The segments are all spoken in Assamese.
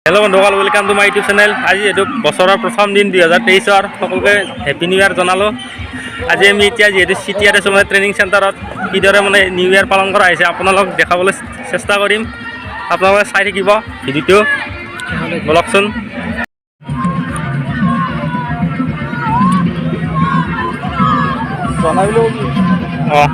হেল্ল' বন্ধুসকল, welcome to my YouTube channel. আজি এইটো বছৰৰ প্ৰথম দিন 2023 সকলোকে হেপী নিউ ইয়াৰ জনালোঁ। আজি আমি এতিয়া যিহেতু চিটিয়াত আছোঁ মানে ট্ৰেইনিং চেণ্টাৰত, কিদৰে মানে নিউ ইয়াৰ পালন কৰা হৈছে আপোনালোক দেখাবলৈ চেষ্টা কৰিম। আপোনালোকে চাই থাকিব ভিডিঅ'টো, বলকচোন। অঁ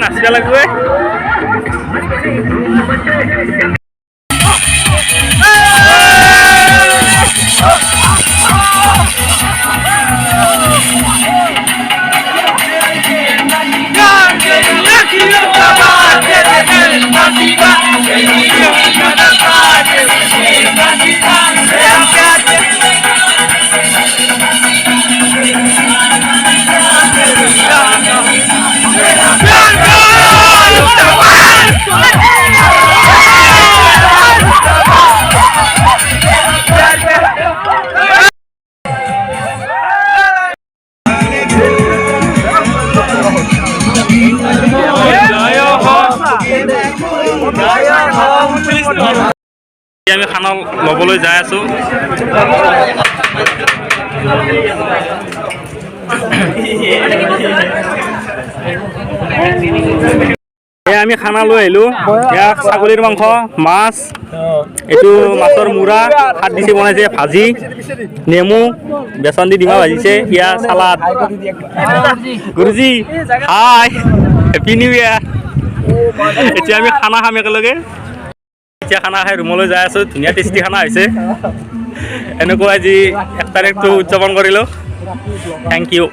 নাচিব লাগিব। আমি খানা ল'বলৈ যাই আছোঁ। আমি খানা লৈ আহিলোঁ। ইয়াত ছাগলীৰ মাংস, মাছ, এইটো মাছৰ মূৰা, ভাত দিছে বনাইছে, ভাজি, নেমু, বেচন দি ডিমা ভাজিছে, পিঁয়াজ, চালাড। গুৰুজী হাই, হেপী নিউ ইয়াৰ। এতিয়া আমি খানা খাম একেলগে। এতিয়া খানা খাই ৰুমলৈ যাই আছোঁ। ধুনীয়া টেষ্টি খানা হৈছে। এনেকুৱা আজি 1 তাৰিখটো উদযাপন কৰিলোঁ। Thank U.